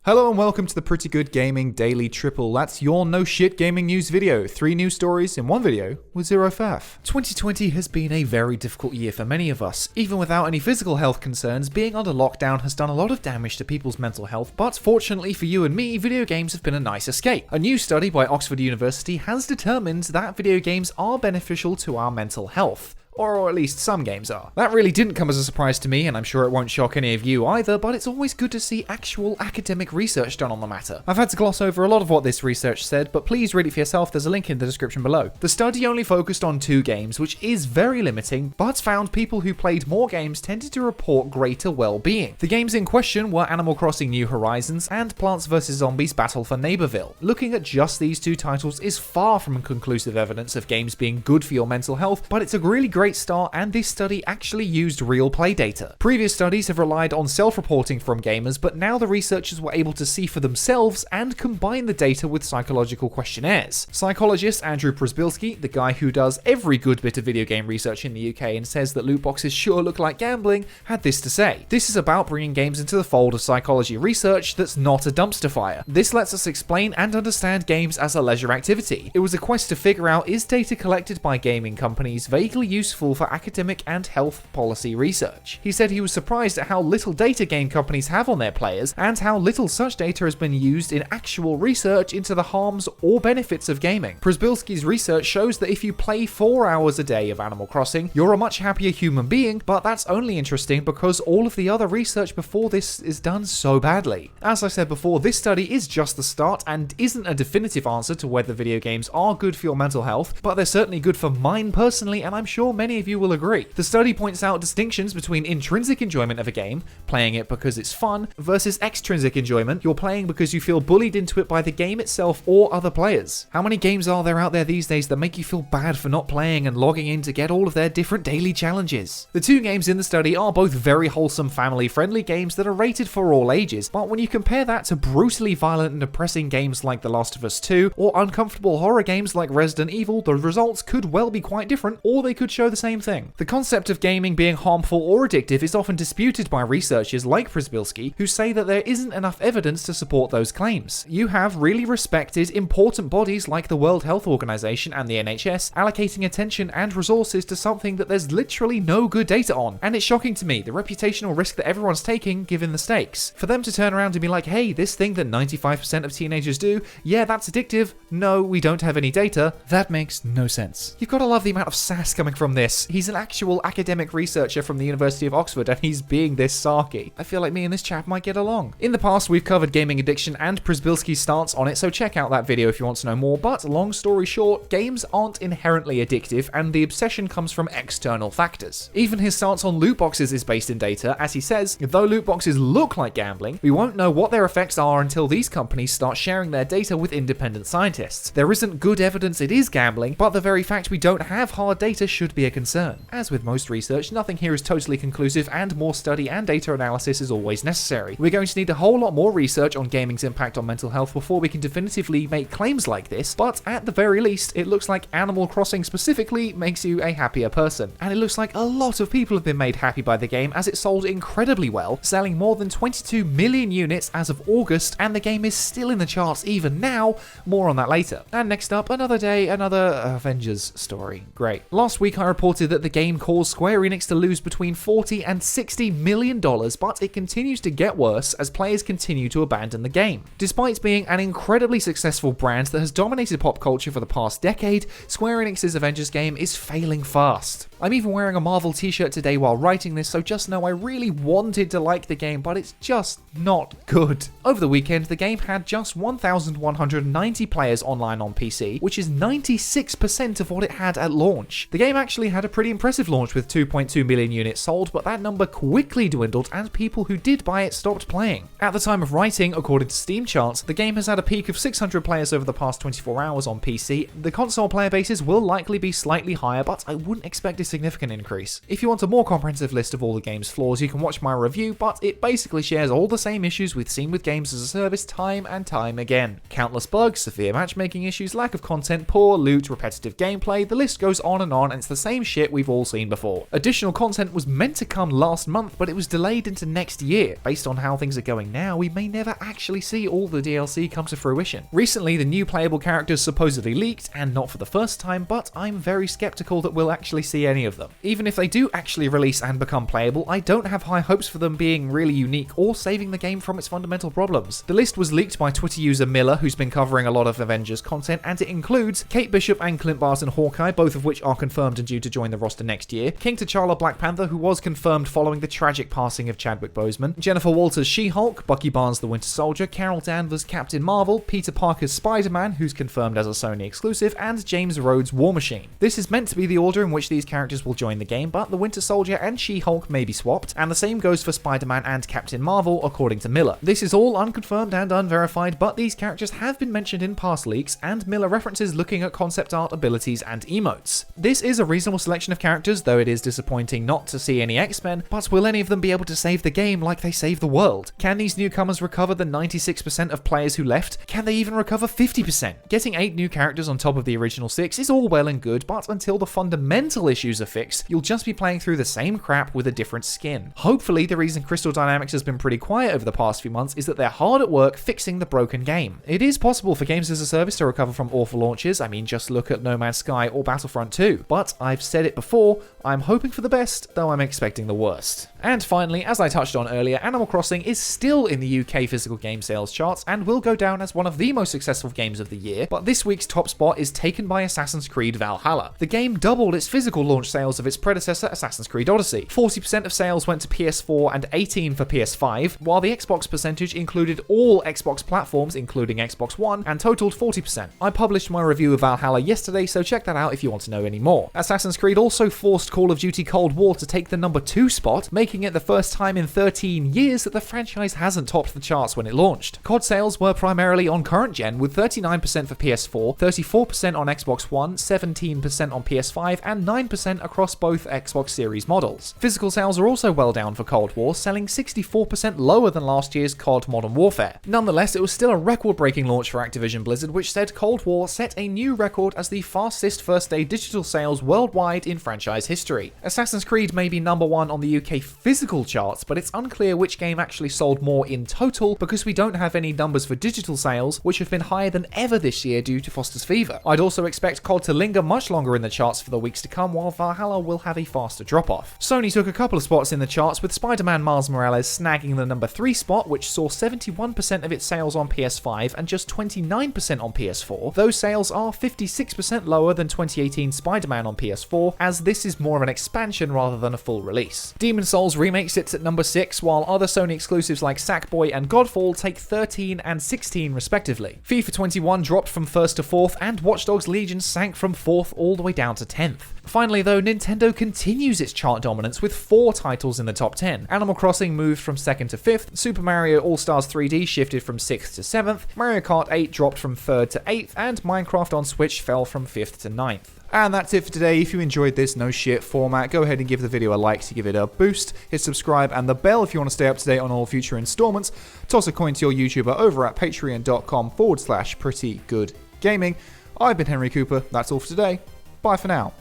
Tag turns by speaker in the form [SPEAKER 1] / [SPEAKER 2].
[SPEAKER 1] Hello and welcome to the Pretty Good Gaming Daily Triple. That's your no shit gaming news video. 3 news stories in one video with zero faff. 2020 has been a very difficult year for many of us. Even without any physical health concerns, being under lockdown has done a lot of damage to people's mental health, but fortunately for you and me, video games have been a nice escape. A new study by Oxford University has determined that video games are beneficial to our mental health. Or at least some games are. That really didn't come as a surprise to me, and I'm sure it won't shock any of you either, but it's always good to see actual academic research done on the matter. I've had to gloss over a lot of what this research said, but please read it for yourself, there's a link in the description below. The study only focused on 2 games, which is very limiting, but found people who played more games tended to report greater well-being. The games in question were Animal Crossing New Horizons and Plants vs Zombies Battle for Neighborville. Looking at just these 2 titles is far from conclusive evidence of games being good for your mental health, but it's a really great start, and this study actually used real play data. Previous studies have relied on self-reporting from gamers, but now the researchers were able to see for themselves and combine the data with psychological questionnaires. Psychologist Andrew Przybylski, the guy who does every good bit of video game research in the UK and says that loot boxes sure look like gambling, had this to say. This is about bringing games into the fold of psychology research that's not a dumpster fire. This lets us explain and understand games as a leisure activity. It was a quest to figure out, is data collected by gaming companies vaguely useful for academic and health policy research? He said he was surprised at how little data game companies have on their players and how little such data has been used in actual research into the harms or benefits of gaming. Przybylski's research shows that if you play 4 hours a day of Animal Crossing, you're a much happier human being, but that's only interesting because all of the other research before this is done so badly. As I said before, this study is just the start and isn't a definitive answer to whether video games are good for your mental health, but they're certainly good for mine personally, and I'm sure many of you will agree. The study points out distinctions between intrinsic enjoyment of a game, playing it because it's fun, versus extrinsic enjoyment, you're playing because you feel bullied into it by the game itself or other players. How many games are there out there these days that make you feel bad for not playing and logging in to get all of their different daily challenges? The 2 games in the study are both very wholesome, family-friendly games that are rated for all ages, but when you compare that to brutally violent and depressing games like The Last of Us 2 or uncomfortable horror games like Resident Evil, the results could well be quite different, or they could show the same thing. The concept of gaming being harmful or addictive is often disputed by researchers like Przybylski, who say that there isn't enough evidence to support those claims. You have really respected, important bodies like the World Health Organization and the NHS allocating attention and resources to something that there's literally no good data on. And it's shocking to me, the reputational risk that everyone's taking given the stakes. For them to turn around and be like, hey, this thing that 95% of teenagers do, yeah, that's addictive. No, we don't have any data. That makes no sense. You've got to love the amount of sass coming from this. He's an actual academic researcher from the University of Oxford and he's being this sarky. I feel like me and this chap might get along. In the past, we've covered gaming addiction and Przybylski's stance on it, so check out that video if you want to know more, but long story short, games aren't inherently addictive and the obsession comes from external factors. Even his stance on loot boxes is based in data, as he says, though loot boxes look like gambling, we won't know what their effects are until these companies start sharing their data with independent scientists. There isn't good evidence it is gambling, but the very fact we don't have hard data should be a concern. As with most research, nothing here is totally conclusive and more study and data analysis is always necessary. We're going to need a whole lot more research on gaming's impact on mental health before we can definitively make claims like this, but at the very least, it looks like Animal Crossing specifically makes you a happier person. And it looks like a lot of people have been made happy by the game as it sold incredibly well, selling more than 22 million units as of August, and the game is still in the charts even now. More on that later. And next up, another day, another Avengers story. Great. Last week I reported that the game caused Square Enix to lose between $40 and $60 million, but it continues to get worse as players continue to abandon the game. Despite being an incredibly successful brand that has dominated pop culture for the past decade, Square Enix's Avengers game is failing fast. I'm even wearing a Marvel t-shirt today while writing this, so just know I really wanted to like the game, but it's just not good. Over the weekend, the game had just 1,190 players online on PC, which is 96% of what it had at launch. The game actually had a pretty impressive launch with 2.2 million units sold, but that number quickly dwindled and people who did buy it stopped playing. At the time of writing, according to Steam charts, the game has had a peak of 600 players over the past 24 hours on PC. The console player bases will likely be slightly higher, but I wouldn't expect a significant increase. If you want a more comprehensive list of all the game's flaws, you can watch my review, but it basically shares all the same issues we've seen with games as a service time and time again. Countless bugs, severe matchmaking issues, lack of content, poor loot, repetitive gameplay, the list goes on, and it's the same same shit we've all seen before. Additional content was meant to come last month, but it was delayed into next year. Based on how things are going now, we may never actually see all the DLC come to fruition. Recently, the new playable characters supposedly leaked, and not for the first time, but I'm very skeptical that we'll actually see any of them. Even if they do actually release and become playable, I don't have high hopes for them being really unique or saving the game from its fundamental problems. The list was leaked by Twitter user Miller, who's been covering a lot of Avengers content, and it includes Kate Bishop and Clint Barton Hawkeye, both of which are confirmed and due to join the roster next year, King T'Challa Black Panther, who was confirmed following the tragic passing of Chadwick Boseman, Jennifer Walters She-Hulk, Bucky Barnes the Winter Soldier, Carol Danvers Captain Marvel, Peter Parker's Spider-Man, who's confirmed as a Sony exclusive, and James Rhodes War Machine. This is meant to be the order in which these characters will join the game, but the Winter Soldier and She-Hulk may be swapped, and the same goes for Spider-Man and Captain Marvel, according to Miller. This is all unconfirmed and unverified, but these characters have been mentioned in past leaks, and Miller references looking at concept art, abilities, and emotes. This is a reasonable selection of characters, though it is disappointing not to see any X-Men, but will any of them be able to save the game like they saved the world? Can these newcomers recover the 96% of players who left? Can they even recover 50%? Getting 8 new characters on top of the original 6 is all well and good, but until the fundamental issues are fixed, you'll just be playing through the same crap with a different skin. Hopefully, the reason Crystal Dynamics has been pretty quiet over the past few months is that they're hard at work fixing the broken game. It is possible for games as a service to recover from awful launches. I mean, just look at No Man's Sky or Battlefront 2. But I've said it before, I'm hoping for the best, though I'm expecting the worst. And finally, as I touched on earlier, Animal Crossing is still in the UK physical game sales charts and will go down as one of the most successful games of the year, but this week's top spot is taken by Assassin's Creed Valhalla. The game doubled its physical launch sales of its predecessor, Assassin's Creed Odyssey. 40% of sales went to PS4 and 18% for PS5, while the Xbox percentage included all Xbox platforms, including Xbox One, and totaled 40%. I published my review of Valhalla yesterday, so check that out if you want to know any more. Assassin's Creed also forced Call of Duty Cold War to take the number 2 spot, making it the first time in 13 years that the franchise hasn't topped the charts when it launched. COD sales were primarily on current gen, with 39% for PS4, 34% on Xbox One, 17% on PS5, and 9% across both Xbox Series models. Physical sales are also well down for Cold War, selling 64% lower than last year's COD Modern Warfare. Nonetheless, it was still a record-breaking launch for Activision Blizzard, which said Cold War set a new record as the fastest first-day digital sales worldwide in franchise history. Assassin's Creed may be number 1 on the UK physical charts, but it's unclear which game actually sold more in total because we don't have any numbers for digital sales, which have been higher than ever this year due to Foster's Fever. I'd also expect COD to linger much longer in the charts for the weeks to come, while Valhalla will have a faster drop-off. Sony took a couple of spots in the charts, with Spider-Man Miles Morales snagging the number 3 spot, which saw 71% of its sales on PS5 and just 29% on PS4. Those sales are 56% lower than 2018 Spider-Man on PS4, as this is more of an expansion rather than a full release. Demon's Souls Remake sits at number 6, while other Sony exclusives like Sackboy and Godfall take 13 and 16 respectively. FIFA 21 dropped from 1st to 4th, and Watch Dogs Legion sank from 4th all the way down to 10th. Finally though, Nintendo continues its chart dominance with 4 titles in the top 10. Animal Crossing moved from 2nd to 5th, Super Mario All-Stars 3D shifted from 6th to 7th, Mario Kart 8 dropped from 3rd to 8th, and Minecraft on Switch fell from 5th to 9th. And that's it for today. If you enjoyed this no shit format, go ahead and give the video a like to give it a boost, hit subscribe and the bell if you want to stay up to date on all future installments, toss a coin to your YouTuber over at patreon.com/prettygoodgaming. I've been Henry Cooper, that's all for today, bye for now.